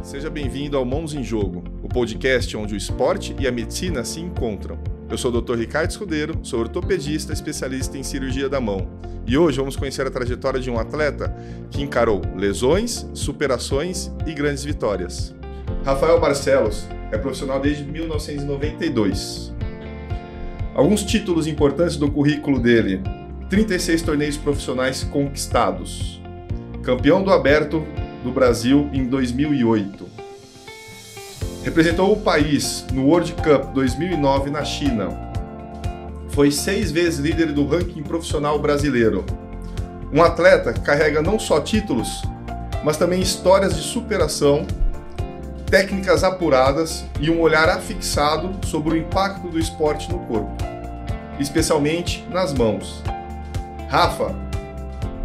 Seja bem-vindo ao Mãos em Jogo, o podcast onde o esporte e a medicina se encontram. Eu sou o Dr. Ricardo Escudeiro, sou ortopedista especialista em cirurgia da mão. E hoje vamos conhecer a trajetória de um atleta que encarou lesões, superações e grandes vitórias. Rafael Barcelos é profissional desde 1992. Alguns títulos importantes do currículo dele: 36 torneios profissionais conquistados, campeão do Aberto do Brasil em 2008. Representou o país no World Cup 2009 na China. Foi 6 vezes líder do ranking profissional brasileiro. Um atleta que carrega não só títulos, mas também histórias de superação, técnicas apuradas e um olhar afixado sobre o impacto do esporte no corpo, especialmente nas mãos. Rafa,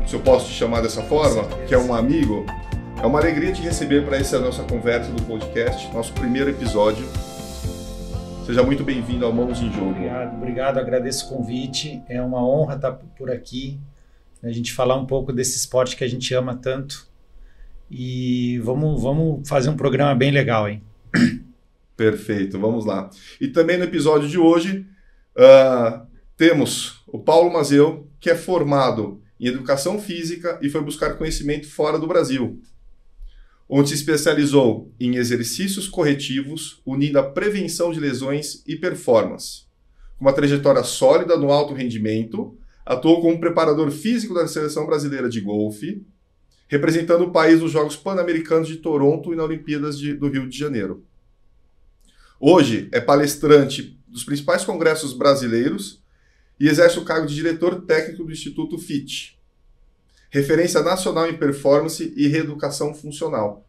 se eu posso te chamar dessa forma, que é um amigo, é uma alegria te receber para essa nossa conversa do podcast, nosso primeiro episódio. Seja muito bem-vindo ao Mãos em Jogo. Obrigado, agradeço o convite. É uma honra estar por aqui, a gente falar um pouco desse esporte que a gente ama tanto. E vamos fazer um programa bem legal, hein? Perfeito, vamos lá. E também no episódio de hoje, temos o Paulo Mazeu, que é formado em Educação Física e foi buscar conhecimento fora do Brasil, onde se especializou em exercícios corretivos, unindo a prevenção de lesões e performance. Com uma trajetória sólida no alto rendimento, atuou como preparador físico da Seleção Brasileira de Golfe, representando o país nos Jogos Pan-Americanos de Toronto e nas Olimpíadas do Rio de Janeiro. Hoje é palestrante dos principais congressos brasileiros e exerce o cargo de diretor técnico do Instituto FIT, referência nacional em performance e reeducação funcional.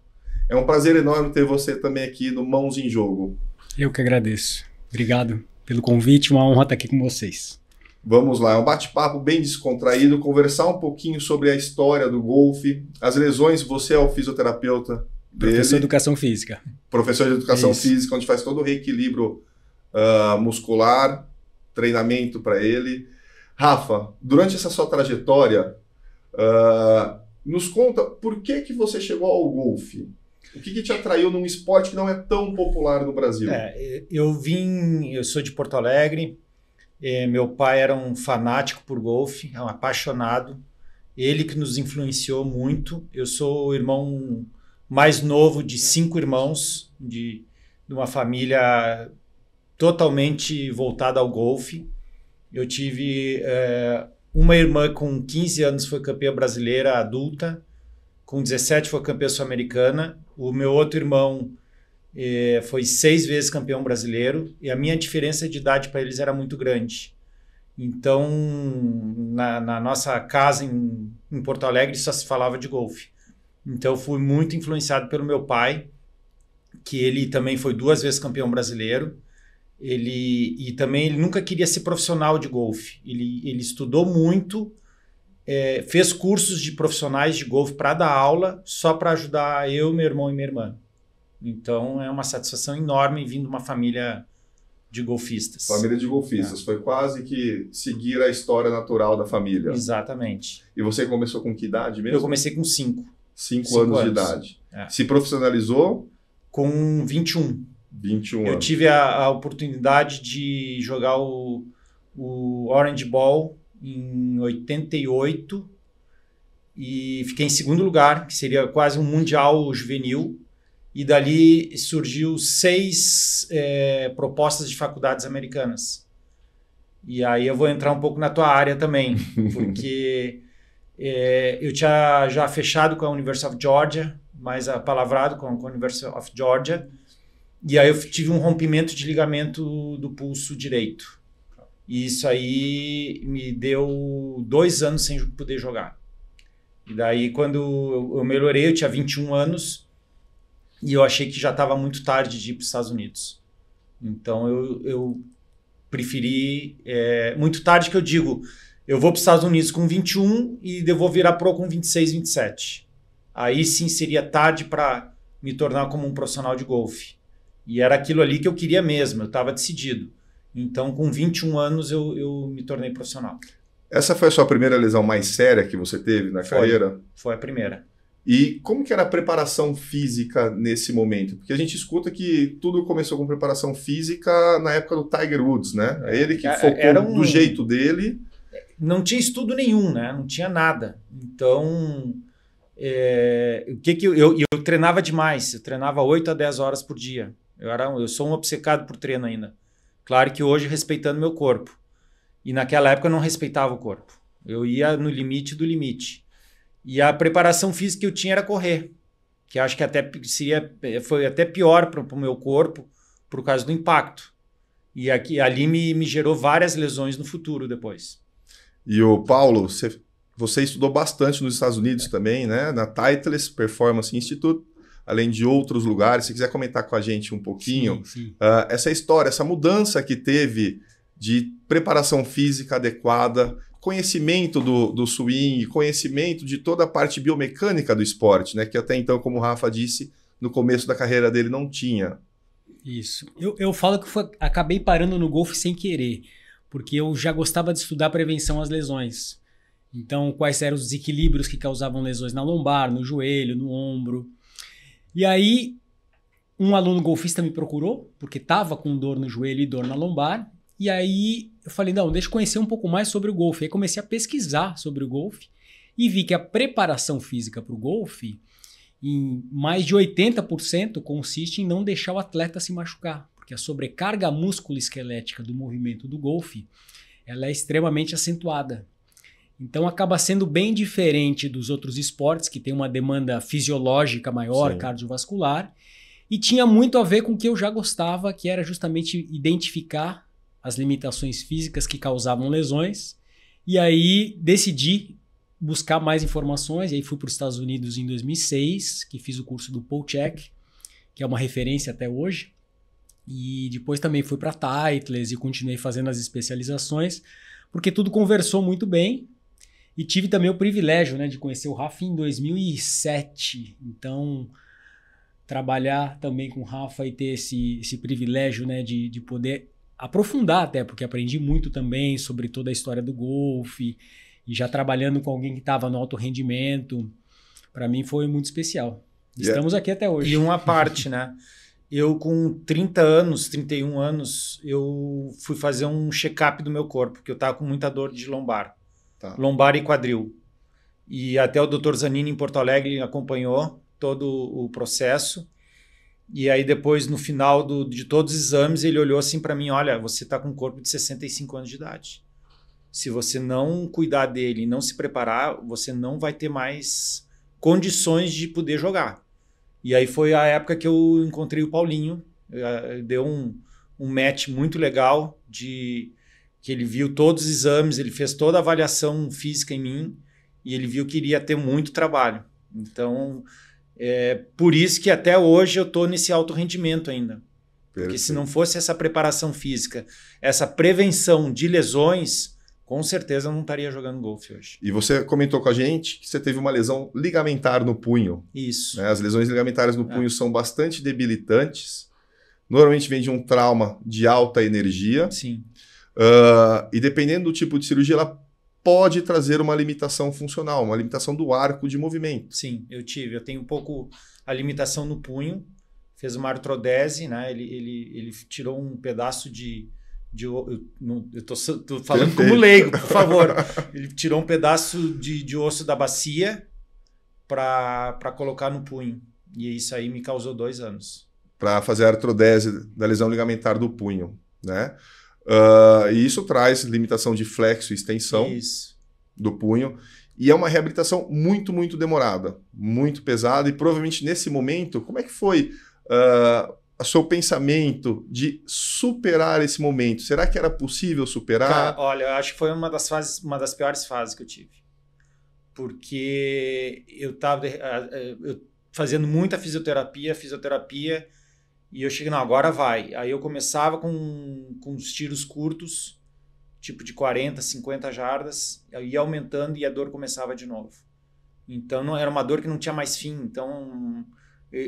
É um prazer enorme ter você também aqui no Mãos em Jogo. Eu que agradeço. Obrigado pelo convite, uma honra estar aqui com vocês. Vamos lá, é um bate-papo bem descontraído, conversar um pouquinho sobre a história do golfe, as lesões. Você é o fisioterapeuta dele. Professor de Educação Física. Professor de Educação Física, onde faz todo o reequilíbrio muscular, treinamento para ele. Rafa, durante essa sua trajetória, nos conta por que você chegou ao golfe? O que te atraiu num esporte que não é tão popular no Brasil? Eu sou de Porto Alegre. Meu pai era um fanático por golfe, um apaixonado. Ele que nos influenciou muito. Eu sou o irmão mais novo de 5 irmãos, de uma família totalmente voltada ao golfe. Eu tive uma irmã com 15 anos, foi campeã brasileira adulta. Com 17 foi campeã sul-americana. O meu outro irmão foi 6 vezes campeão brasileiro, e a minha diferença de idade para eles era muito grande. Então, na nossa casa em Porto Alegre só se falava de golfe. Então, eu fui muito influenciado pelo meu pai, que ele também foi 2 vezes campeão brasileiro. Ele nunca queria ser profissional de golfe. Ele estudou muito, fez cursos de profissionais de golfe para dar aula, só para ajudar eu, meu irmão e minha irmã. Então é uma satisfação enorme vir de uma família de golfistas. Família de golfistas, foi quase que seguir a história natural da família. Exatamente. E você começou com que idade mesmo? Eu comecei com 5. 5 anos de idade. Se profissionalizou? Com 21. 21 anos. Eu tive a oportunidade de jogar o Orange Ball em 88 e fiquei em 2º lugar, que seria quase um mundial juvenil. E dali surgiu 6 propostas de faculdades americanas. E aí eu vou entrar um pouco na tua área também, porque eu tinha já fechado com a University of Georgia, mas apalavrado com a University of Georgia, e aí eu tive um rompimento de ligamento do pulso direito. E isso aí me deu 2 anos sem poder jogar. E daí quando eu melhorei, eu tinha 21 anos, e eu achei que já estava muito tarde de ir para os Estados Unidos. Então eu preferi... muito tarde que eu digo, eu vou para os Estados Unidos com 21 e eu vou virar pro com 26, 27. Aí sim seria tarde para me tornar como um profissional de golfe. E era aquilo ali que eu queria mesmo, eu estava decidido. Então com 21 anos eu me tornei profissional. Essa foi a sua primeira lesão mais séria que você teve na carreira? Foi a primeira. E como que era a preparação física nesse momento? Porque a gente escuta que tudo começou com preparação física na época do Tiger Woods, né? É ele que focou do jeito dele. Não tinha estudo nenhum, né? Não tinha nada. Então, eu treinava demais. Eu treinava 8 a 10 horas por dia. Eu sou um obcecado por treino ainda. Claro que hoje respeitando meu corpo. E naquela época eu não respeitava o corpo. Eu ia no limite do limite. E a preparação física que eu tinha era correr, que acho que foi até pior para o meu corpo por causa do impacto. E ali me gerou várias lesões no futuro depois. E o Paulo, você estudou bastante nos Estados Unidos também, né? Na Titleist Performance Institute, além de outros lugares. Se quiser comentar com a gente um pouquinho, sim. Essa história, essa mudança que teve de preparação física adequada, conhecimento do swing, conhecimento de toda a parte biomecânica do esporte, né? Que até então, como o Rafa disse, no começo da carreira dele não tinha. Isso. Eu falo que acabei parando no golfe sem querer, porque eu já gostava de estudar prevenção às lesões. Então, quais eram os desequilíbrios que causavam lesões na lombar, no joelho, no ombro. E aí, um aluno golfista me procurou, porque estava com dor no joelho e dor na lombar. E aí eu falei, não, deixa eu conhecer um pouco mais sobre o golfe. Aí comecei a pesquisar sobre o golfe e vi que a preparação física para o golfe, em mais de 80%, consiste em não deixar o atleta se machucar. Porque a sobrecarga músculo-esquelética do movimento do golfe, ela é extremamente acentuada. Então acaba sendo bem diferente dos outros esportes, que tem uma demanda fisiológica maior, Sim. cardiovascular, e tinha muito a ver com o que eu já gostava, que era justamente identificar as limitações físicas que causavam lesões, e aí decidi buscar mais informações, e aí fui para os Estados Unidos em 2006, que fiz o curso do Paul Chek, que é uma referência até hoje, e depois também fui para a Titleist e continuei fazendo as especializações, porque tudo conversou muito bem, e tive também o privilégio, né, de conhecer o Rafa em 2007, então trabalhar também com o Rafa e ter esse privilégio, né, de poder aprofundar até, porque aprendi muito também sobre toda a história do golfe e já trabalhando com alguém que estava no alto rendimento, para mim foi muito especial. Estamos aqui até hoje. E uma parte, né? Eu com 30 anos, 31 anos, eu fui fazer um check-up do meu corpo, porque eu estava com muita dor de lombar. Tá. Lombar e quadril. E até o Dr. Zanini em Porto Alegre acompanhou todo o processo. E aí depois, no final de todos os exames, ele olhou assim para mim, olha, você está com um corpo de 65 anos de idade. Se você não cuidar dele e não se preparar, você não vai ter mais condições de poder jogar. E aí foi a época que eu encontrei o Paulinho. Deu um match muito legal, que ele viu todos os exames, ele fez toda a avaliação física em mim e ele viu que iria ter muito trabalho. Então, por isso que até hoje eu estou nesse alto rendimento ainda. Porque se não fosse essa preparação física, essa prevenção de lesões, com certeza eu não estaria jogando golfe hoje. E você comentou com a gente que você teve uma lesão ligamentar no punho. Isso. Né? As lesões ligamentares no punho são bastante debilitantes. Normalmente vem de um trauma de alta energia. Sim. E dependendo do tipo de cirurgia, ela pode trazer uma limitação funcional, uma limitação do arco de movimento. Sim, eu tenho um pouco a limitação no punho, fez uma artrodese, né? Ele tirou um pedaço eu tô falando Perfeito. como leigo, por favor. Ele tirou um pedaço de osso da bacia para colocar no punho. E isso aí me causou 2 anos. Para fazer a artrodese da lesão ligamentar do punho, né? E isso traz limitação de flexo e extensão do punho. E é uma reabilitação muito, muito demorada, muito pesada. E provavelmente nesse momento, como é que foi o seu pensamento de superar esse momento? Será que era possível superar? Olha, eu acho que foi uma das piores fases que eu tive. Porque eu estava fazendo muita fisioterapia, e eu cheguei, não, agora vai. Aí eu começava com os tiros curtos, tipo de 40, 50 jardas, eu ia aumentando e a dor começava de novo. Então não era uma dor que não tinha mais fim. Então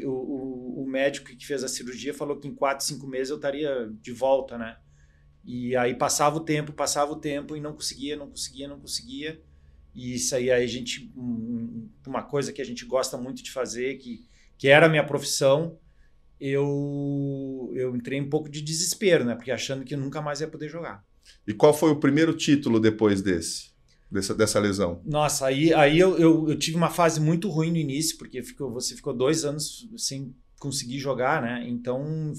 o médico que fez a cirurgia falou que em 4, 5 meses eu estaria de volta, né? E aí passava o tempo e não conseguia. E isso aí a gente, uma coisa que a gente gosta muito de fazer, que era a minha profissão, eu entrei um pouco de desespero, né? Porque achando que eu nunca mais ia poder jogar. E qual foi o primeiro título depois dessa lesão? Nossa, aí eu tive uma fase muito ruim no início, porque você ficou 2 anos sem conseguir jogar, né? Então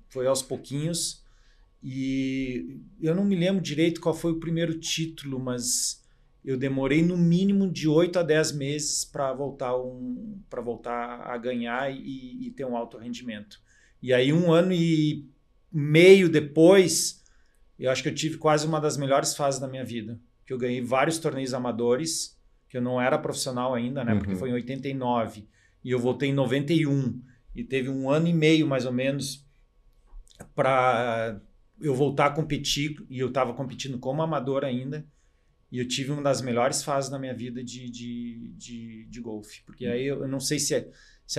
foi aos pouquinhos. E eu não me lembro direito qual foi o primeiro título, mas eu demorei no mínimo de 8 a 10 meses para voltar a ganhar e ter um alto rendimento. E aí 1 ano e meio depois, eu acho que eu tive quase uma das melhores fases da minha vida. Que eu ganhei vários torneios amadores, que eu não era profissional ainda, né? Porque foi em 89 e eu voltei em 91. E teve 1 ano e meio, mais ou menos, para eu voltar a competir. E eu estava competindo como amador ainda. E eu tive uma das melhores fases da minha vida de golfe. Porque aí eu não sei se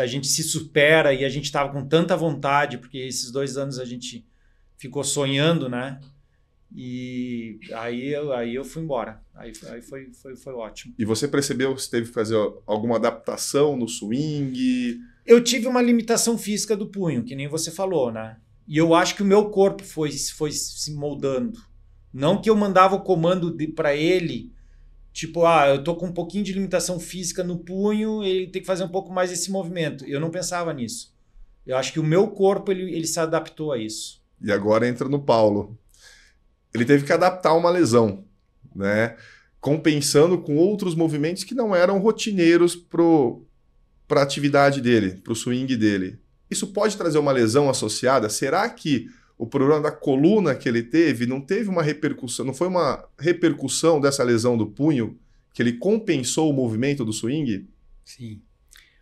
a gente se supera e a gente estava com tanta vontade, porque esses 2 anos a gente ficou sonhando, né? E aí eu fui embora. Aí foi ótimo. E você percebeu que você teve que fazer alguma adaptação no swing? Eu tive uma limitação física do punho, que nem você falou, né? E eu acho que o meu corpo foi se moldando. Não que eu mandava o comando para ele, tipo, eu tô com um pouquinho de limitação física no punho, ele tem que fazer um pouco mais esse movimento. Eu não pensava nisso. Eu acho que o meu corpo ele se adaptou a isso. E agora entra no Paulo. Ele teve que adaptar uma lesão, né? Compensando com outros movimentos que não eram rotineiros para a atividade dele, para o swing dele. Isso pode trazer uma lesão associada? Será que o problema da coluna que ele teve não teve uma repercussão, não foi uma repercussão dessa lesão do punho, que ele compensou o movimento do swing? Sim.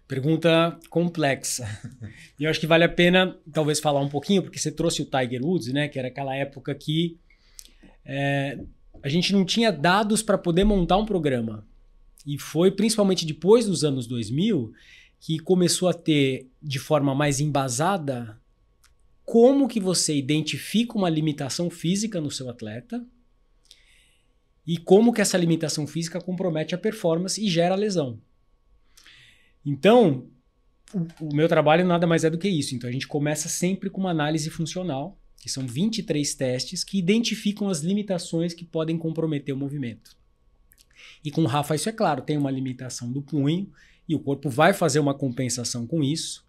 Pergunta complexa. E eu acho que vale a pena talvez falar um pouquinho, porque você trouxe o Tiger Woods, né? Que era aquela época que a gente não tinha dados para poder montar um programa. E foi principalmente depois dos anos 2000 que começou a ter, de forma mais embasada, como que você identifica uma limitação física no seu atleta e como que essa limitação física compromete a performance e gera lesão. Então, o meu trabalho nada mais é do que isso. Então, a gente começa sempre com uma análise funcional, que são 23 testes que identificam as limitações que podem comprometer o movimento. E com o Rafa isso é claro, tem uma limitação do punho e o corpo vai fazer uma compensação com isso,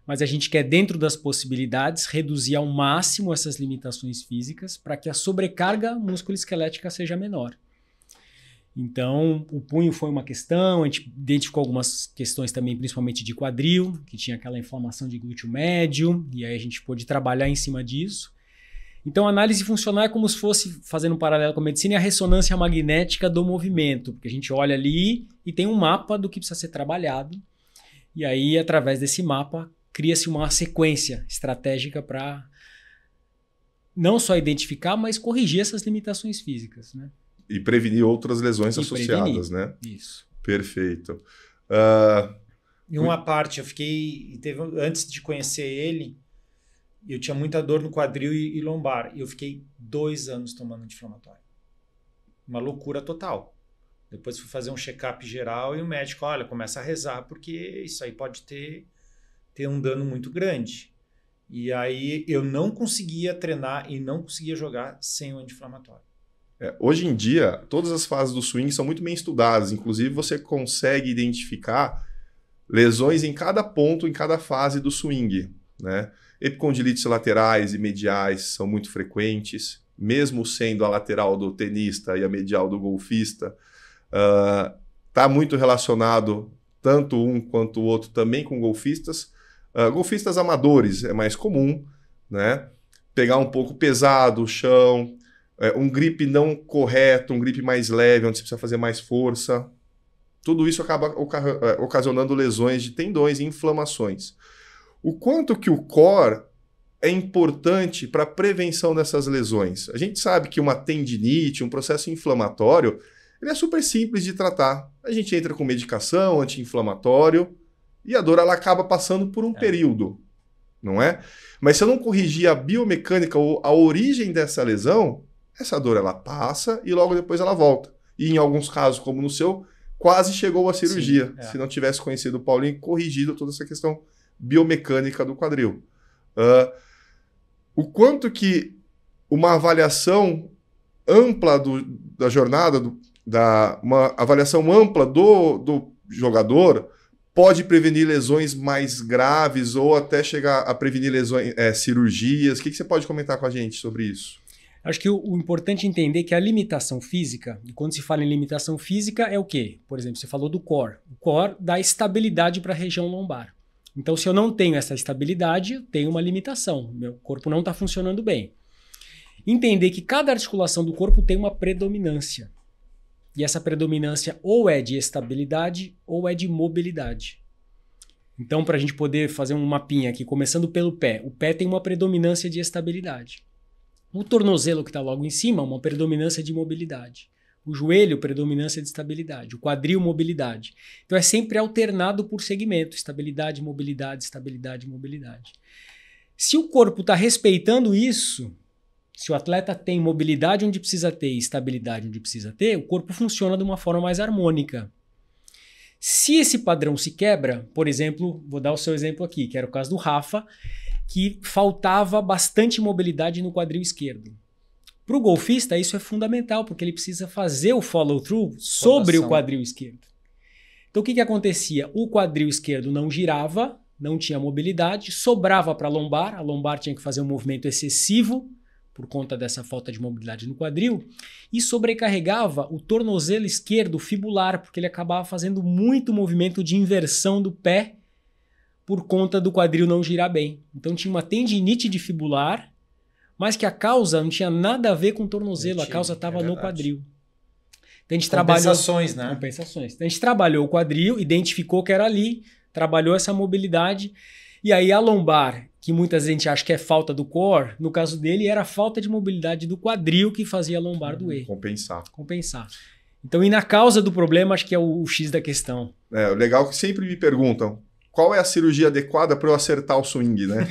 mas a gente quer, dentro das possibilidades, reduzir ao máximo essas limitações físicas para que a sobrecarga musculoesquelética seja menor. Então, o punho foi uma questão, a gente identificou algumas questões também, principalmente de quadril, que tinha aquela inflamação de glúteo médio, e aí a gente pôde trabalhar em cima disso. Então, a análise funcional é como se fosse, fazendo um paralelo com a medicina, a ressonância magnética do movimento, porque a gente olha ali e tem um mapa do que precisa ser trabalhado, e aí, através desse mapa, cria-se uma sequência estratégica para não só identificar, mas corrigir essas limitações físicas, né? E prevenir outras lesões associadas, né? Isso. Perfeito. E uma parte, antes de conhecer ele, eu tinha muita dor no quadril e lombar. E eu fiquei 2 anos tomando anti-inflamatório. Uma loucura total. Depois fui fazer um check-up geral e o médico, olha, começa a rezar, porque isso aí pode ter um dano muito grande. E aí eu não conseguia treinar e não conseguia jogar sem o anti-inflamatório. Hoje em dia, todas as fases do swing são muito bem estudadas. Inclusive, você consegue identificar lesões em cada ponto, em cada fase do swing, né? Epicondilites laterais e mediais são muito frequentes, mesmo sendo a lateral do tenista e a medial do golfista. Está muito relacionado, tanto um quanto o outro, também com golfistas. Golfistas amadores é mais comum, né? Pegar um pouco pesado o chão, um grip não correto, um grip mais leve, onde você precisa fazer mais força. Tudo isso acaba ocasionando lesões de tendões e inflamações. O quanto que o core é importante para a prevenção dessas lesões? A gente sabe que uma tendinite, um processo inflamatório, ele é super simples de tratar. A gente entra com medicação, anti-inflamatório, e a dor ela acaba passando por um período, não é? Mas se eu não corrigir a biomecânica ou a origem dessa lesão, essa dor ela passa e logo depois ela volta. e em alguns casos, como no seu, quase chegou à cirurgia, Sim, se não tivesse conhecido o Paulinho e corrigido toda essa questão biomecânica do quadril. O quanto que uma avaliação ampla da jornada, uma avaliação ampla do jogador pode prevenir lesões mais graves ou até chegar a prevenir lesões, cirurgias. O que você pode comentar com a gente sobre isso? Acho que o importante é entender que a limitação física, e quando se fala em limitação física, é o quê? Por exemplo, você falou do core. O core dá estabilidade para a região lombar. Então, se eu não tenho essa estabilidade, eu tenho uma limitação. Meu corpo não está funcionando bem. Entender que cada articulação do corpo tem uma predominância. E essa predominância ou é de estabilidade ou é de mobilidade. Então, para a gente poder fazer um mapinha aqui, começando pelo pé. O pé tem uma predominância de estabilidade. O tornozelo que está logo em cima, uma predominância de mobilidade. O joelho, predominância de estabilidade. O quadril, mobilidade. Então é sempre alternado por segmento. Estabilidade, mobilidade, estabilidade, mobilidade. Se o corpo está respeitando isso, se o atleta tem mobilidade onde precisa ter e estabilidade onde precisa ter, o corpo funciona de uma forma mais harmônica. Se esse padrão se quebra, por exemplo, vou dar o seu exemplo aqui, que era o caso do Rafa, que faltava bastante mobilidade no quadril esquerdo. Para o golfista, isso é fundamental, porque ele precisa fazer o follow-through sobre o quadril esquerdo. Então, o que acontecia? O quadril esquerdo não girava, não tinha mobilidade, sobrava para a lombar tinha que fazer um movimento excessivo, por conta dessa falta de mobilidade no quadril, e sobrecarregava o tornozelo esquerdo fibular, porque ele acabava fazendo muito movimento de inversão do pé, por conta do quadril não girar bem. Então tinha uma tendinite de fibular, mas que a causa não tinha nada a ver com o tornozelo, a causa estava no quadril. Então a gente compensações, né? Compensações. Então a gente trabalhou o quadril, identificou que era ali, trabalhou essa mobilidade, e aí a lombar, que muitas vezes a gente acha que é falta do core, no caso dele era a falta de mobilidade do quadril que fazia a lombar doer. Compensar. Então, e na causa do problema, acho que é o X da questão. O legal é que sempre me perguntam, qual é a cirurgia adequada para eu acertar o swing, né?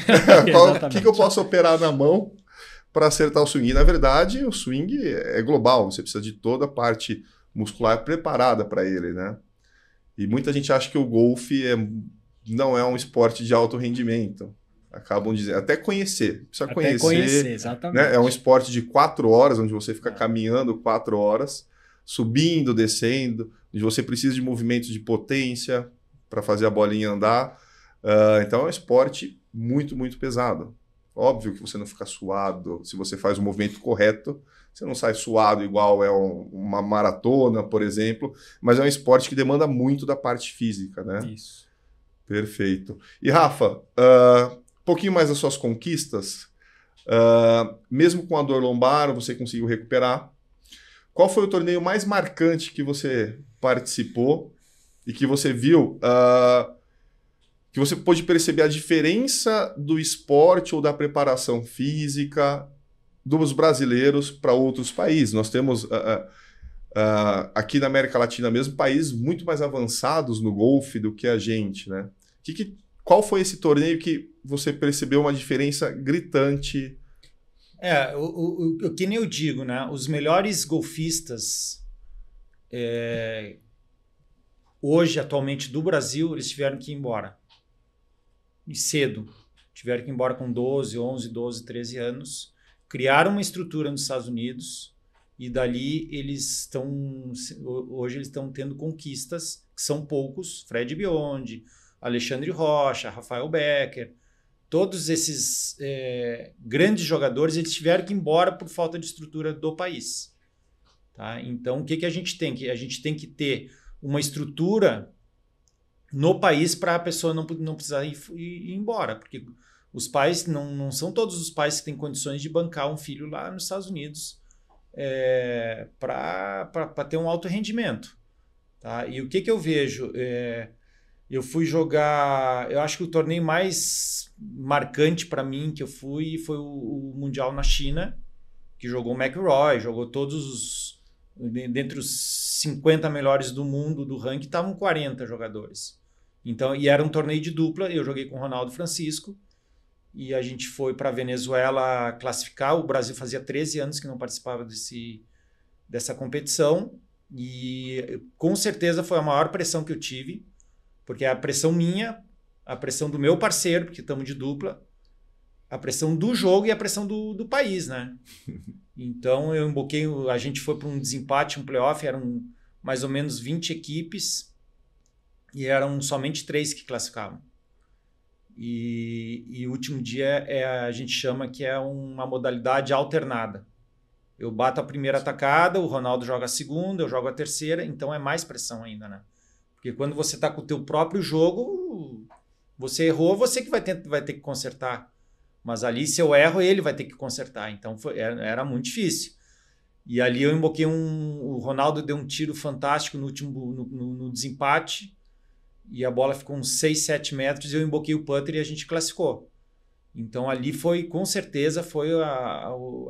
O que eu posso operar na mão para acertar o swing? E, na verdade, o swing é global, você precisa de toda a parte muscular preparada para ele, né? E muita gente acha que o golfe não é um esporte de alto rendimento. Acabam dizendo, até conhecer, precisa conhecer, exatamente. Né? É um esporte de 4 horas, onde você fica caminhando 4 horas, subindo, descendo, onde você precisa de movimentos de potência para fazer a bolinha andar. Então é um esporte muito, muito pesado. Óbvio que você não fica suado, se você faz o movimento correto, você não sai suado igual uma maratona, por exemplo, mas é um esporte que demanda muito da parte física, né? Isso. Perfeito. E Rafa, um pouquinho mais das suas conquistas, mesmo com a dor lombar, você conseguiu recuperar. Qual foi o torneio mais marcante que você participou e que você viu, que você pôde perceber a diferença do esporte ou da preparação física dos brasileiros para outros países? Nós temos aqui na América Latina mesmo países muito mais avançados no golfe do que a gente, né? Qual foi esse torneio que você percebeu uma diferença gritante? O que nem eu digo, né? Os melhores golfistas hoje, atualmente, do Brasil, eles tiveram que ir embora. E cedo. Tiveram que ir embora com 12, 11, 12, 13 anos. Criaram uma estrutura nos Estados Unidos e dali hoje eles estão tendo conquistas, que são poucos. Fred Biondi, Alexandre Rocha, Rafael Becker, todos esses grandes jogadores, eles tiveram que ir embora por falta de estrutura do país. Tá? Então, o que a gente tem? A gente tem que ter uma estrutura no país para a pessoa não precisar ir embora, porque os pais, não são todos os pais que têm condições de bancar um filho lá nos Estados Unidos para ter um alto rendimento. Tá? E o que eu vejo? Eu fui jogar, eu acho que o torneio mais marcante para mim que eu fui foi o Mundial na China, que jogou o McIlroy, jogou todos dentre os 50 melhores do mundo do ranking, estavam 40 jogadores. Então, e era um torneio de dupla, eu joguei com o Ronaldo Francisco, e a gente foi para a Venezuela classificar. O Brasil fazia 13 anos que não participava dessa competição, E com certeza foi a maior pressão que eu tive, porque é a pressão minha, a pressão do meu parceiro, porque estamos de dupla, a pressão do jogo e a pressão do país, né? Então eu emboquei, a gente foi para um desempate, um playoff, eram mais ou menos 20 equipes e eram somente 3 que classificavam. E o último dia a gente chama que é uma modalidade alternada. Eu bato a primeira atacada, o Ronaldo joga a segunda, eu jogo a terceira, então é mais pressão ainda, né? Porque quando você está com o teu próprio jogo, você errou, você que vai ter que consertar. Mas ali, se eu erro, ele vai ter que consertar. Então era muito difícil. E ali eu emboquei o Ronaldo deu um tiro fantástico no último no desempate, e a bola ficou uns 6, 7 metros, e eu emboquei o putter e a gente classificou. Então ali foi, com certeza, foi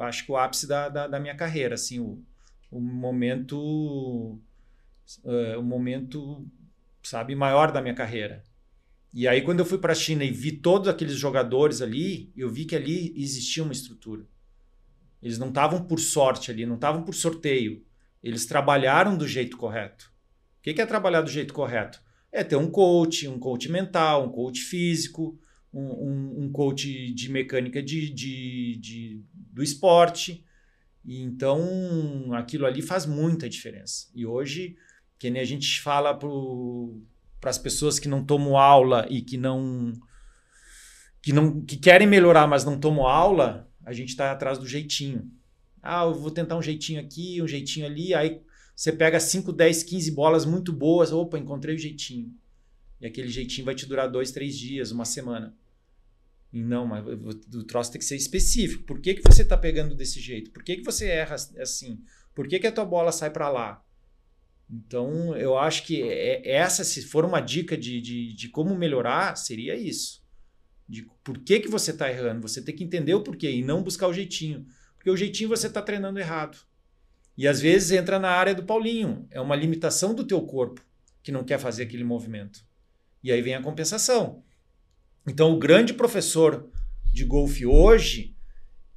acho que o ápice da minha carreira, assim, o momento, sabe, maior da minha carreira. E aí quando eu fui para a China e vi todos aqueles jogadores ali, eu vi que ali existia uma estrutura. Eles não estavam por sorte ali, não estavam por sorteio. Eles trabalharam do jeito correto. O que é trabalhar do jeito correto? É ter um coach mental, um coach físico, um coach de mecânica do esporte. E então, aquilo ali faz muita diferença. E hoje, que nem a gente fala para as pessoas que não tomam aula e que querem melhorar, mas não tomam aula, a gente está atrás do jeitinho. Eu vou tentar um jeitinho aqui, um jeitinho ali, aí você pega 5, 10, 15 bolas muito boas, opa, encontrei o jeitinho. E aquele jeitinho vai te durar 2, 3 dias, uma semana. E não, mas o troço tem que ser específico. Por que você está pegando desse jeito? Por que você erra assim? Por que a tua bola sai para lá? Então, eu acho que essa, se for uma dica de como melhorar, seria isso. De por que você está errando. Você tem que entender o porquê e não buscar o jeitinho. Porque o jeitinho você está treinando errado. E às vezes entra na área do Paulinho. É uma limitação do teu corpo que não quer fazer aquele movimento. E aí vem a compensação. Então, o grande professor de golfe hoje,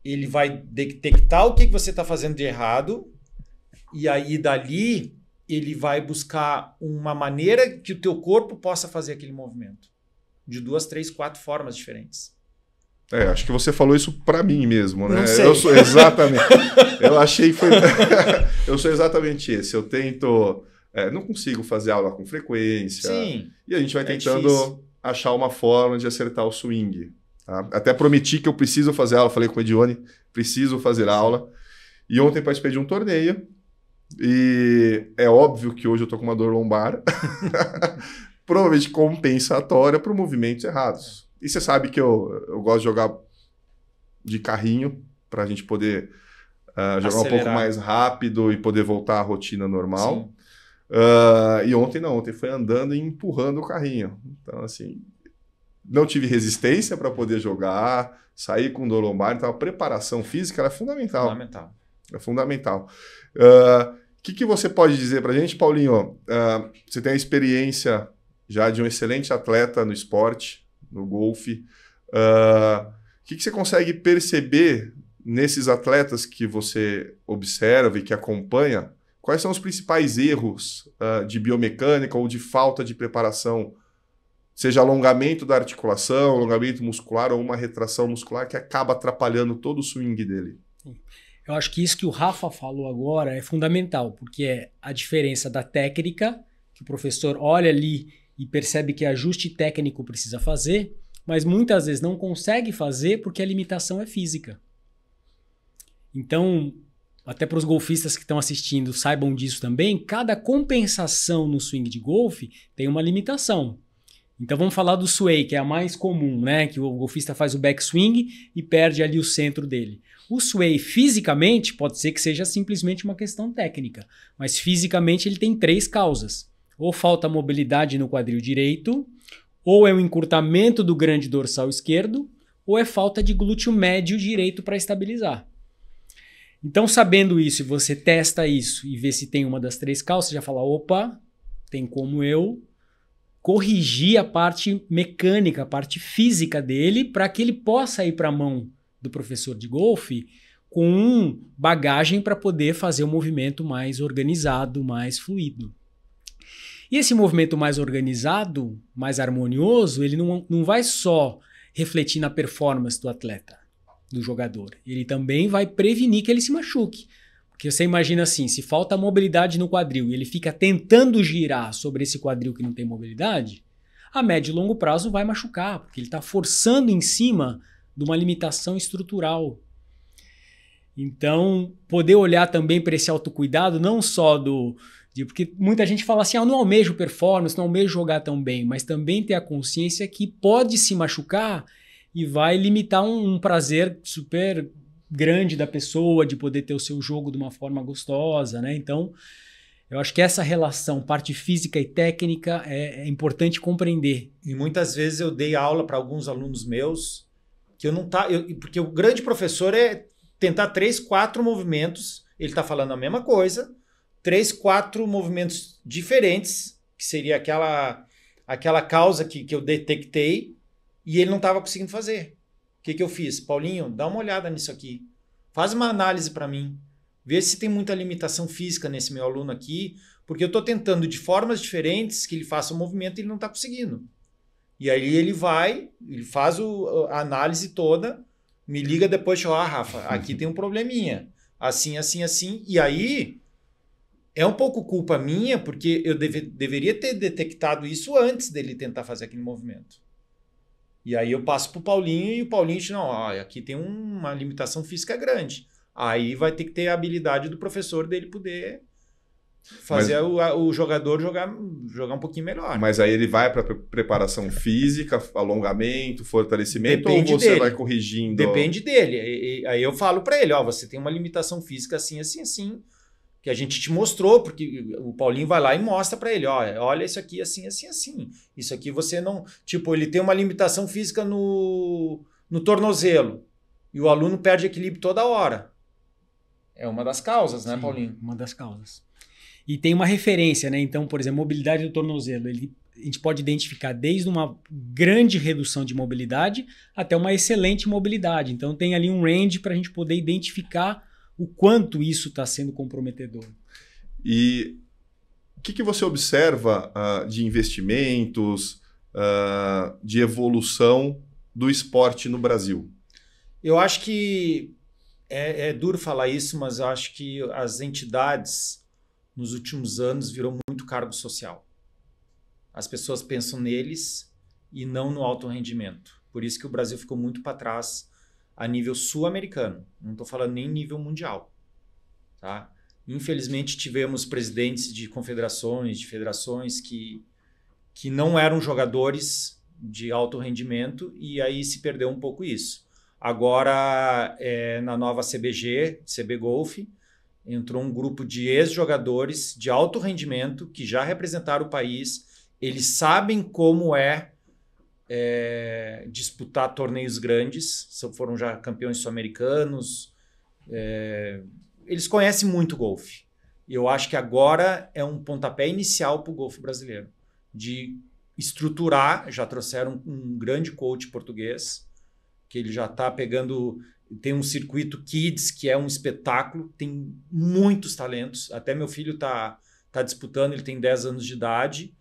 ele vai detectar o que você está fazendo de errado, e aí dali ele vai buscar uma maneira que o teu corpo possa fazer aquele movimento. De 2, 3, 4 formas diferentes. Acho que você falou isso para mim mesmo, né? Não sei. Eu sou exatamente. Eu achei que foi. Eu sou exatamente esse. Eu tento. Não consigo fazer aula com frequência. Sim. E a gente vai tentando achar uma forma de acertar o swing. Tá? Até prometi que eu preciso fazer aula. Falei com o Edione, preciso fazer aula. E ontem participei de um torneio. E é óbvio que hoje eu tô com uma dor lombar. Provavelmente compensatória para movimentos errados. E você sabe que eu gosto de jogar de carrinho para a gente poder jogar um pouco mais rápido e poder voltar à rotina normal. E ontem foi andando e empurrando o carrinho. Então, assim, não tive resistência para poder jogar, sair com dor lombar. Então, a preparação física ela é fundamental. É fundamental. O que você pode dizer para a gente, Paulinho? Você tem a experiência já de um excelente atleta no esporte, no golfe. O que você consegue perceber nesses atletas que você observa e que acompanha? Quais são os principais erros de biomecânica ou de falta de preparação? Seja alongamento da articulação, alongamento muscular ou uma retração muscular que acaba atrapalhando todo o swing dele. Eu acho que isso que o Rafa falou agora é fundamental, porque é a diferença da técnica, que o professor olha ali e percebe que ajuste técnico precisa fazer, mas muitas vezes não consegue fazer porque a limitação é física. Então, até para os golfistas que estão assistindo saibam disso também, cada compensação no swing de golfe tem uma limitação. Então vamos falar do sway, que é a mais comum, né? Que o golfista faz o backswing e perde ali o centro dele. O sway fisicamente pode ser que seja simplesmente uma questão técnica, mas fisicamente ele tem 3 causas. Ou falta mobilidade no quadril direito, ou é um encurtamento do grande dorsal esquerdo, ou é falta de glúteo médio direito para estabilizar. Então, sabendo isso, e você testa isso e vê se tem uma das 3 causas, você já fala, opa, tem como eu corrigir a parte mecânica, a parte física dele, para que ele possa ir para a mão do professor de golfe com bagagem para poder fazer um movimento mais organizado, mais fluido. E esse movimento mais organizado, mais harmonioso, ele não vai só refletir na performance do atleta, do jogador. Ele também vai prevenir que ele se machuque. Porque você imagina assim, se falta mobilidade no quadril e ele fica tentando girar sobre esse quadril que não tem mobilidade, a médio e longo prazo vai machucar, porque ele está forçando em cima de uma limitação estrutural. Então, poder olhar também para esse autocuidado, não só porque muita gente fala assim, eu não almejo performance, não almejo jogar tão bem, mas também ter a consciência que pode se machucar e vai limitar um prazer super grande da pessoa de poder ter o seu jogo de uma forma gostosa, né? Então, eu acho que essa relação, parte física e técnica, é importante compreender. E muitas vezes eu dei aula para alguns alunos meus que porque o grande professor é tentar 3, 4 movimentos, ele está falando a mesma coisa, 3, 4 movimentos diferentes, que seria aquela causa que eu detectei, e ele não estava conseguindo fazer. O que eu fiz? Paulinho, dá uma olhada nisso aqui. Faz uma análise para mim. Vê se tem muita limitação física nesse meu aluno aqui, porque eu estou tentando de formas diferentes que ele faça o movimento e ele não está conseguindo. E aí ele faz a análise toda, me liga depois, Rafa, aqui tem um probleminha. Assim, assim, assim. E aí é um pouco culpa minha, porque eu deveria ter detectado isso antes dele tentar fazer aquele movimento. E aí eu passo para o Paulinho e o Paulinho diz, não, aqui tem uma limitação física grande. Aí vai ter que ter a habilidade do professor dele poder fazer o jogador jogar um pouquinho melhor. Mas aí ele vai para preparação física, alongamento, fortalecimento, Depende ou você dele. vai corrigindo? Depende dele. Aí eu falo para ele, você tem uma limitação física assim, assim, assim, que a gente te mostrou, porque o Paulinho vai lá e mostra para ele, olha isso aqui assim, assim, assim. Isso aqui você não... Tipo, ele tem uma limitação física no tornozelo e o aluno perde equilíbrio toda hora. É uma das causas, né, Sim, Paulinho? uma das causas. E tem uma referência, né? Então, por exemplo, mobilidade do tornozelo. A gente pode identificar desde uma grande redução de mobilidade até uma excelente mobilidade. Então, tem ali um range para a gente poder identificar o quanto isso está sendo comprometedor. E o que você observa de investimentos, de evolução do esporte no Brasil? Eu acho que é duro falar isso, mas eu acho que as entidades nos últimos anos virou muito cargo social. As pessoas pensam neles e não no alto rendimento. Por isso que o Brasil ficou muito para trás a nível sul-americano. Não estou falando nem nível mundial. Tá? Infelizmente, tivemos presidentes de confederações, de federações que não eram jogadores de alto rendimento e aí se perdeu um pouco isso. Agora, na nova CBG, CB Golf, entrou um grupo de ex-jogadores de alto rendimento que já representaram o país. Eles sabem como disputar torneios grandes, foram já campeões sul-americanos, eles conhecem muito golfe. Eu acho que agora é um pontapé inicial para o golfe brasileiro, de estruturar. Já trouxeram um grande coach português, que ele já está pegando, tem um circuito Kids, que é um espetáculo, tem muitos talentos, até meu filho está disputando, ele tem 10 anos de idade,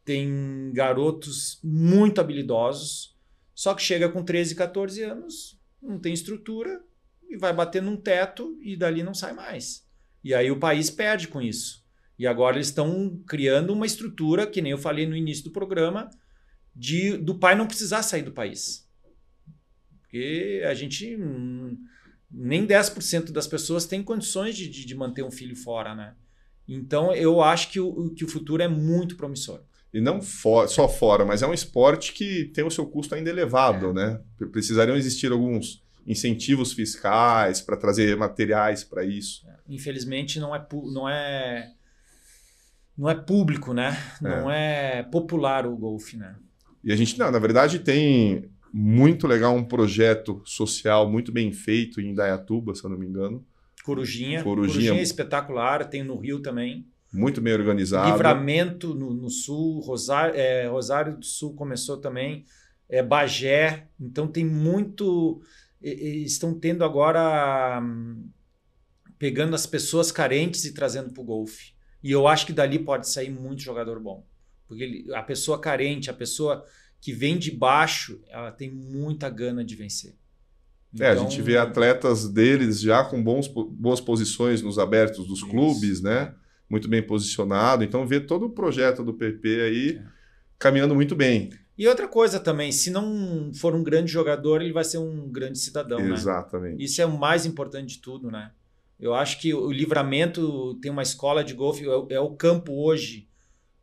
tem garotos muito habilidosos, só que chega com 13, 14 anos, não tem estrutura e vai bater num teto e dali não sai mais. E aí o país perde com isso. E agora eles estão criando uma estrutura, que nem eu falei no início do programa, do pai não precisar sair do país. Porque a gente, nem 10% das pessoas tem condições de manter um filho fora, né? Então eu acho que o futuro é muito promissor. E não só fora, mas é um esporte que tem o seu custo ainda elevado, né? Precisariam existir alguns incentivos fiscais para trazer materiais para isso. Infelizmente não é público, né? Não é popular o golfe, né? E a gente, na verdade, tem muito legal um projeto social muito bem feito em Indaiatuba, se eu não me engano. Corujinha é espetacular, tem no Rio também. Muito bem organizado. Livramento no Sul, Rosário do Sul começou também, Bagé. Então tem muito... eles estão tendo agora, pegando as pessoas carentes e trazendo para o golfe. E eu acho que dali pode sair muito jogador bom. Porque a pessoa carente, a pessoa que vem de baixo, ela tem muita gana de vencer. Então, a gente vê atletas deles já com boas posições nos abertos dos clubes, né? Muito bem posicionado. Então, vê todo o projeto do PP aí caminhando muito bem. E outra coisa também, se não for um grande jogador, ele vai ser um grande cidadão, Exatamente. Né? Isso é o mais importante de tudo, né? Eu acho que o Livramento tem uma escola de golfe, é o campo hoje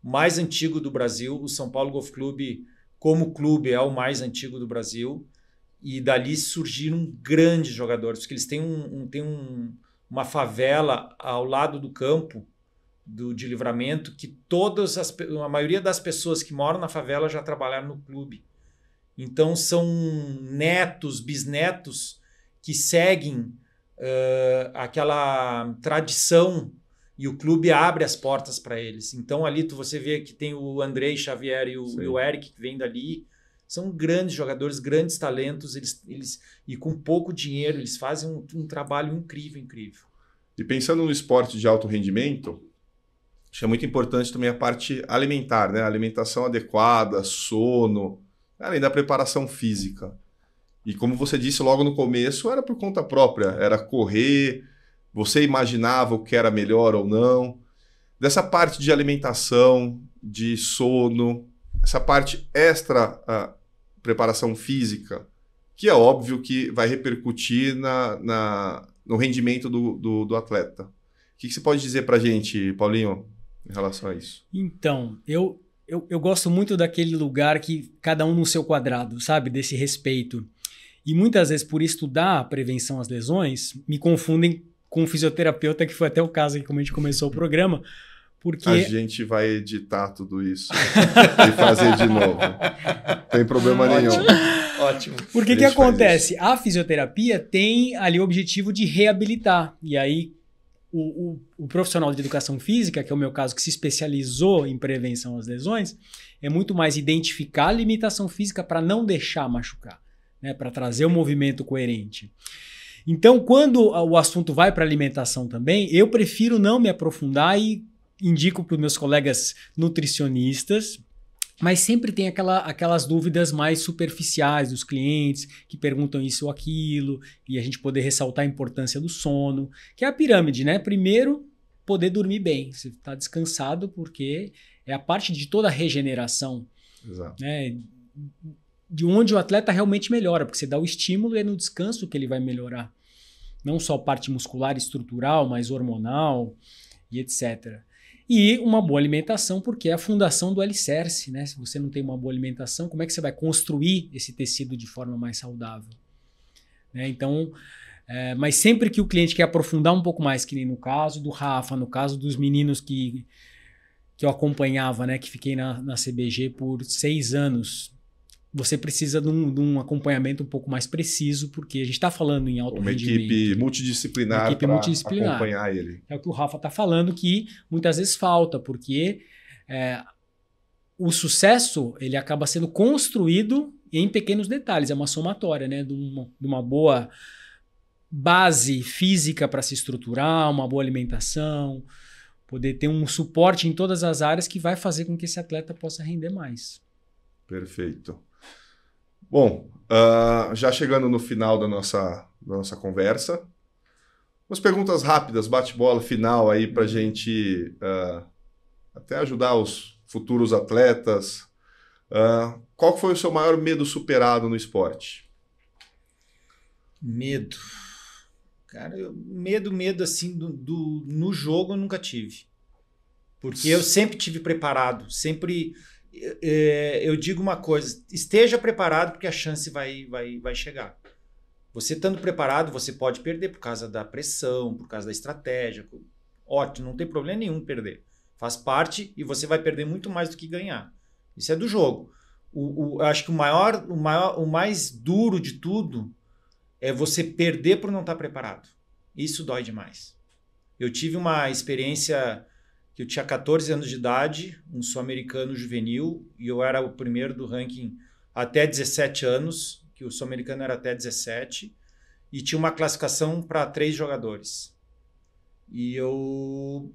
mais antigo do Brasil. O São Paulo Golf Clube, como clube, é o mais antigo do Brasil. E dali surgiram grandes jogadores, porque eles têm uma favela ao lado do campo de Livramento, que a maioria das pessoas que moram na favela já trabalharam no clube. Então são netos, bisnetos que seguem aquela tradição, e o clube abre as portas para eles. Então ali você vê que tem o Andrei Xavier e o Eric, que vem dali. São grandes jogadores, grandes talentos, e com pouco dinheiro eles fazem um trabalho incrível, incrível. E pensando no esporte de alto rendimento, acho que é muito importante também a parte alimentar, né? A alimentação adequada, sono, além da preparação física. E como você disse logo no começo, era por conta própria, era correr, você imaginava o que era melhor ou não. Dessa parte de alimentação, de sono, essa parte extra preparação física, que é óbvio que vai repercutir no rendimento do atleta. O que você pode dizer para a gente, Paulinho, em relação a isso? Então, eu gosto muito daquele lugar que cada um no seu quadrado, sabe? Desse respeito. E muitas vezes, por estudar a prevenção às lesões, me confundem com um fisioterapeuta, que foi até o caso que, como a gente começou o programa, porque... A gente vai editar tudo isso e fazer de novo. Não tem problema nenhum. Ótimo. Porque o que acontece? A fisioterapia tem ali o objetivo de reabilitar. E aí, o profissional de educação física, que é o meu caso, que se especializou em prevenção às lesões, é muito mais identificar a limitação física para não deixar machucar, né? Para trazer o movimento coerente. Então, quando o assunto vai para alimentação também, eu prefiro não me aprofundar e indico para os meus colegas nutricionistas, mas sempre tem aquelas dúvidas mais superficiais dos clientes que perguntam isso ou aquilo, e a gente poder ressaltar a importância do sono, que é a pirâmide, né? Primeiro, poder dormir bem. Você está descansado porque é a parte de toda a regeneração. Exato. Né? De onde o atleta realmente melhora, porque você dá o estímulo e é no descanso que ele vai melhorar. Não só parte muscular, estrutural, mas hormonal e etc. E uma boa alimentação, porque é a fundação do alicerce, né? Se você não tem uma boa alimentação, como é que você vai construir esse tecido de forma mais saudável? Né? Então, mas sempre que o cliente quer aprofundar um pouco mais, que nem no caso do Rafa, no caso dos meninos que eu acompanhava, né? Que fiquei na CBG por 6 anos, você precisa de um acompanhamento um pouco mais preciso, porque a gente está falando em alto rendimento. Uma equipe multidisciplinar para acompanhar ele. É o que o Rafa está falando, que muitas vezes falta, porque o sucesso ele acaba sendo construído em pequenos detalhes, é uma somatória, né? De uma boa base física para se estruturar, uma boa alimentação, poder ter um suporte em todas as áreas que vai fazer com que esse atleta possa render mais. Perfeito. Bom, já chegando no final da nossa conversa, umas perguntas rápidas, bate-bola final aí para a gente até ajudar os futuros atletas. Qual foi o seu maior medo superado no esporte? Medo. Cara, medo assim no jogo eu nunca tive. Porque eu sempre tive preparado, sempre... eu digo uma coisa, esteja preparado porque a chance vai chegar. Você estando preparado, você pode perder por causa da pressão, por causa da estratégia. Ótimo, não tem problema nenhum perder. Faz parte e você vai perder muito mais do que ganhar. Isso é do jogo. Acho que o mais duro de tudo é você perder por não estar preparado. Isso dói demais. Eu tive uma experiência... Eu tinha 14 anos de idade, um sul-americano juvenil, e eu era o primeiro do ranking até 17 anos, que o sul-americano era até 17. e tinha uma classificação para 3 jogadores. E eu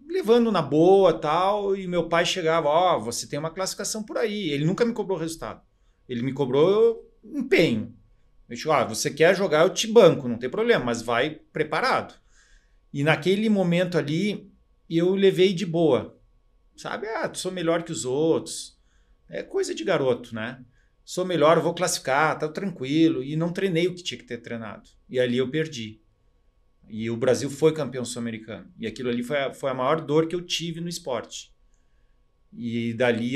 levando na boa tal, e meu pai chegava, você tem uma classificação por aí. Ele nunca me cobrou resultado. Ele me cobrou empenho. Eu disse, você quer jogar, eu te banco, não tem problema, mas vai preparado. E naquele momento ali, eu levei de boa. Sabe, sou melhor que os outros. É coisa de garoto, né? Sou melhor, eu vou classificar, tá tranquilo. E não treinei o que tinha que ter treinado. E ali eu perdi. E o Brasil foi campeão sul-americano. E aquilo ali foi a maior dor que eu tive no esporte. E dali,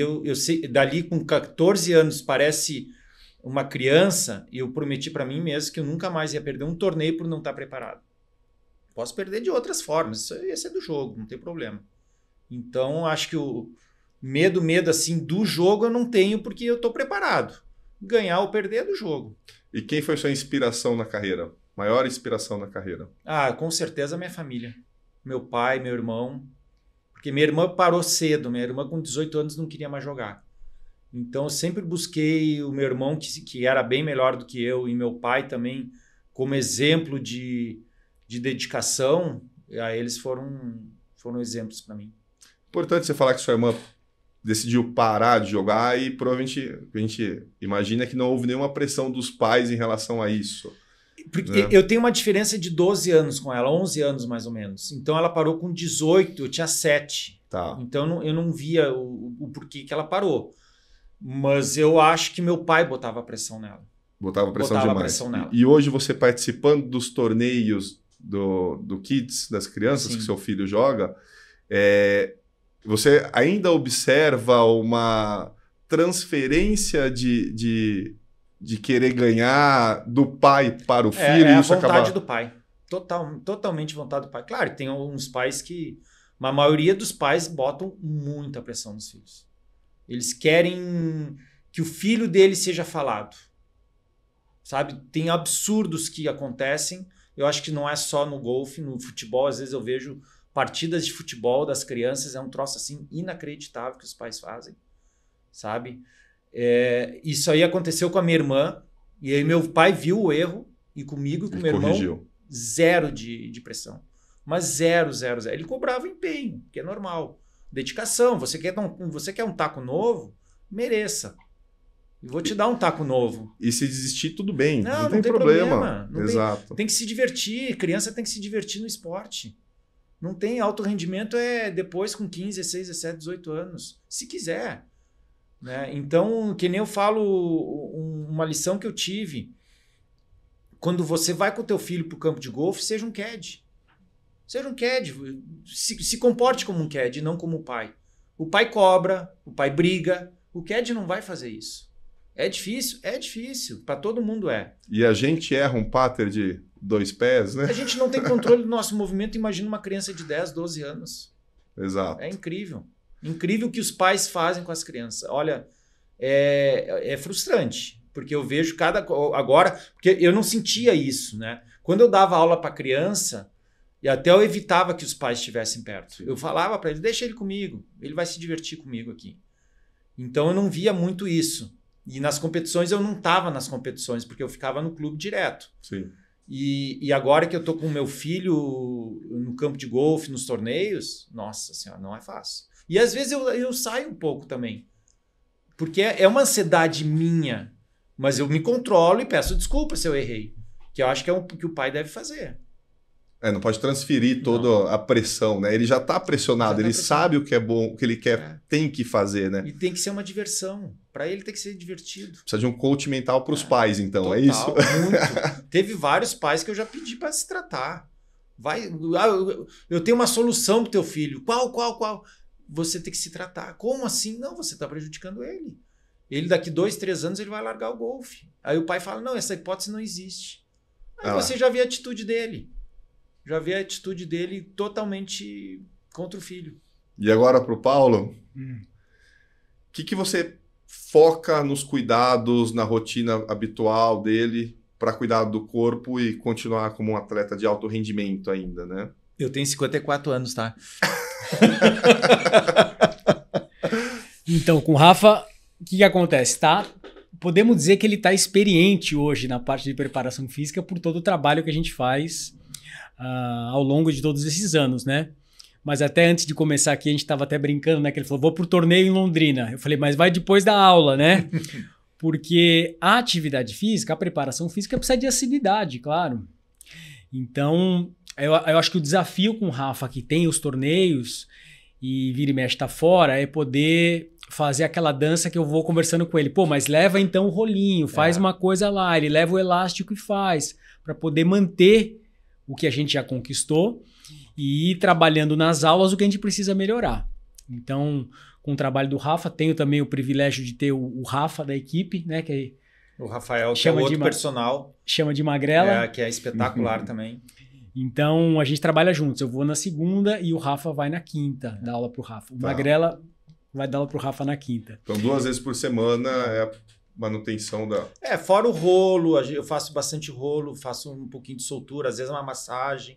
dali com 14 anos, parece uma criança, eu prometi para mim mesmo que eu nunca mais ia perder um torneio por não estar preparado. Posso perder de outras formas, isso ia ser do jogo, não tem problema. Então, acho que o medo assim do jogo eu não tenho porque eu estou preparado. Ganhar ou perder é do jogo. E quem foi sua inspiração na carreira? Maior inspiração na carreira? Com certeza a minha família. Meu pai, meu irmão. Porque minha irmã parou cedo. Minha irmã com 18 anos não queria mais jogar. Então eu sempre busquei o meu irmão que era bem melhor do que eu e meu pai também como exemplo de dedicação. Aí eles foram exemplos para mim. Importante você falar que sua irmã decidiu parar de jogar e provavelmente a gente imagina que não houve nenhuma pressão dos pais em relação a isso. Porque eu tenho uma diferença de 12 anos com ela, 11 anos mais ou menos. Então ela parou com 18, eu tinha 7. Tá. Então eu não via o porquê que ela parou. Mas eu acho que meu pai botava pressão nela. Botava demais. Pressão nela. E hoje você participando dos torneios do Kids, das crianças, Sim. que seu filho joga, você ainda observa uma transferência de querer ganhar do pai para o filho? É a isso vontade do pai. Totalmente vontade do pai. Claro que tem alguns pais que... Mas a maioria dos pais botam muita pressão nos filhos. Eles querem que o filho dele seja falado. Sabe? Tem absurdos que acontecem. Eu acho que não é só no golfe, no futebol. Às vezes eu vejo partidas de futebol das crianças. É um troço assim inacreditável que os pais fazem. Sabe? Isso aí aconteceu com a minha irmã. E aí meu pai viu o erro. E comigo e com meu irmão, corrigiu. Zero de pressão. Mas zero. Ele cobrava empenho, que é normal. Dedicação. Você quer um taco novo? Mereça. Eu vou te dar um taco novo. E se desistir, tudo bem. Não tem problema. Exato. Tem que se divertir. Criança tem que se divertir no esporte. Não tem alto rendimento depois com 15, 16, 17, 18 anos. Se quiser. Né? Então, que nem eu falo, uma lição que eu tive. Quando você vai com o teu filho para o campo de golfe, seja um caddy. Seja um caddy. Se comporte como um caddy, não como o pai. O pai cobra, o pai briga. O caddy não vai fazer isso. É difícil? É difícil. Para todo mundo é. E a gente erra um pater de 2 pés, né? A gente não tem controle do nosso movimento. Imagina uma criança de 10, 12 anos. Exato. É incrível. Incrível o que os pais fazem com as crianças. Olha, é frustrante. Porque eu vejo agora... Porque eu não sentia isso, né? Quando eu dava aula para criança, e até eu evitava que os pais estivessem perto. Eu falava para ele, deixa ele comigo. Ele vai se divertir comigo aqui. Então eu não via muito isso. E nas competições eu não estava nas competições, porque eu ficava no clube direto. Sim. E agora que eu tô com o meu filho no campo de golfe, nos torneios, nossa senhora, não é fácil. E às vezes eu saio um pouco também. Porque é uma ansiedade minha. Mas eu me controlo e peço desculpa se eu errei. Que eu acho que é o que o pai deve fazer. Não pode transferir toda a pressão, né? Ele já está pressionado, ele sabe o que é bom, o que ele quer, tem que fazer, né? E tem que ser uma diversão. Para ele tem que ser divertido. Precisa de um coach mental para os pais, então, total, é isso? Muito. Teve vários pais que eu já pedi para se tratar. Eu tenho uma solução para o teu filho. Qual? Você tem que se tratar. Como assim? Não, você está prejudicando ele. Ele daqui 2, 3 anos ele vai largar o golfe. Aí o pai fala, não, essa hipótese não existe. Aí você já vê a atitude dele. Já vê a atitude dele totalmente contra o filho. E agora para o Paulo, o que você foca nos cuidados, na rotina habitual dele para cuidar do corpo e continuar como um atleta de alto rendimento ainda, né? Eu tenho 54 anos, tá? Então, com o Rafa, o que acontece? Tá podemos dizer que ele está experiente hoje na parte de preparação física por todo o trabalho que a gente faz ao longo de todos esses anos, né? Mas até antes de começar aqui, a gente estava até brincando, né? Que ele falou, vou pro torneio em Londrina. Eu falei, mas vai depois da aula, né? Porque a atividade física, a preparação física precisa de assiduidade, claro. Então, eu acho que o desafio com o Rafa, que tem os torneios e vira e mexe tá fora, é poder fazer aquela dança que eu vou conversando com ele. Pô, mas leva então o rolinho, faz uma coisa lá. Ele leva o elástico e faz, para poder manter o que a gente já conquistou e ir trabalhando nas aulas o que a gente precisa melhorar. Então, com o trabalho do Rafa, tenho também o privilégio de ter o Rafa da equipe, né? Que o Rafael, que é outro personal. Chama de Magrela. Que é espetacular também. Então, a gente trabalha juntos. Eu vou na segunda e o Rafa vai na quinta, dar aula pro Rafa. O Magrela vai dar aula pro Rafa na quinta. Então, 2 vezes por semana é a manutenção da... Fora o rolo, eu faço bastante rolo, faço um pouquinho de soltura, às vezes uma massagem.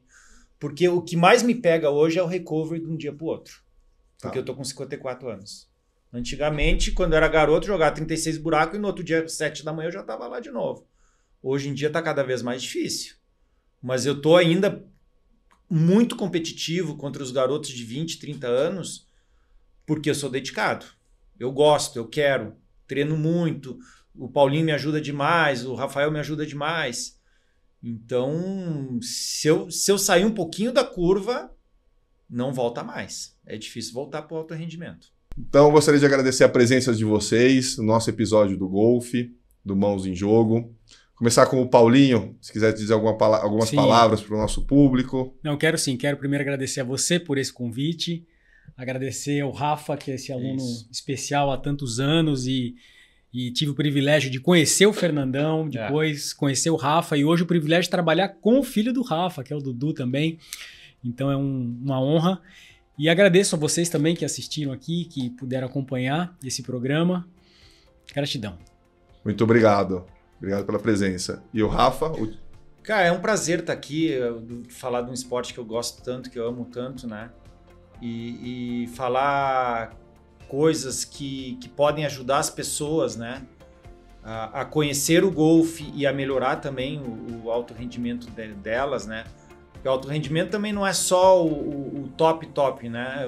Porque o que mais me pega hoje é o recovery de um dia pro outro. Porque eu tô com 54 anos. Antigamente, quando eu era garoto, eu jogava 36 buracos e no outro dia, 7 da manhã, eu já tava lá de novo. Hoje em dia tá cada vez mais difícil. Mas eu tô ainda muito competitivo contra os garotos de 20, 30 anos, porque eu sou dedicado. Eu gosto, eu quero, treino muito. O Paulinho me ajuda demais, o Rafael me ajuda demais. Então, se eu sair um pouquinho da curva, não volta mais. É difícil voltar para o alto rendimento. Então, eu gostaria de agradecer a presença de vocês no nosso episódio do golfe, do Mãos em Jogo. Começar com o Paulinho, se quiser dizer algumas palavras para o nosso público. Não, quero sim. Quero primeiro agradecer a você por esse convite, agradecer ao Rafa, que é esse aluno especial há tantos anos e tive o privilégio de conhecer o Fernandão, depois conhecer o Rafa e hoje o privilégio de trabalhar com o filho do Rafa, que é o Dudu também. Então é uma honra. E agradeço a vocês também que assistiram aqui, que puderam acompanhar esse programa. Gratidão. Muito obrigado. Obrigado pela presença. E o Rafa? Cara, é um prazer estar aqui, falar de um esporte que eu gosto tanto, que eu amo tanto, né? E falar coisas que podem ajudar as pessoas, né? A conhecer o golfe e a melhorar também o alto rendimento delas, né? Porque o alto rendimento também não é só o top, né?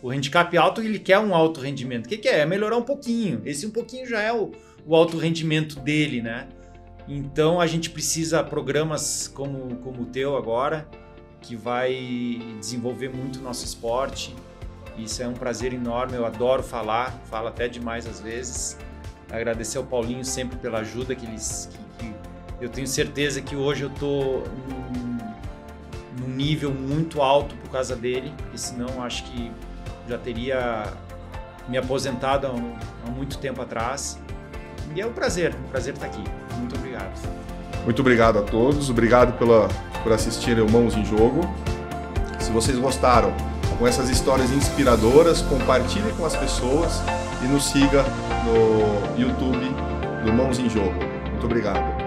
O handicap alto, ele quer um alto rendimento. O que é? É melhorar um pouquinho. Esse um pouquinho já é o alto rendimento dele, né? Então a gente precisa de programas como o teu agora, que vai desenvolver muito o nosso esporte. Isso é um prazer enorme, eu adoro falar, falo até demais às vezes. Agradecer ao Paulinho sempre pela ajuda que eu tenho certeza que hoje eu tô num nível muito alto por causa dele, porque senão acho que já teria me aposentado há muito tempo atrás. E é um prazer estar aqui. Muito obrigado. Muito obrigado a todos, obrigado por assistirem o Mãos em Jogo. Se vocês gostaram com essas histórias inspiradoras, compartilhe com as pessoas e nos siga no YouTube do Mãos em Jogo. Muito obrigado.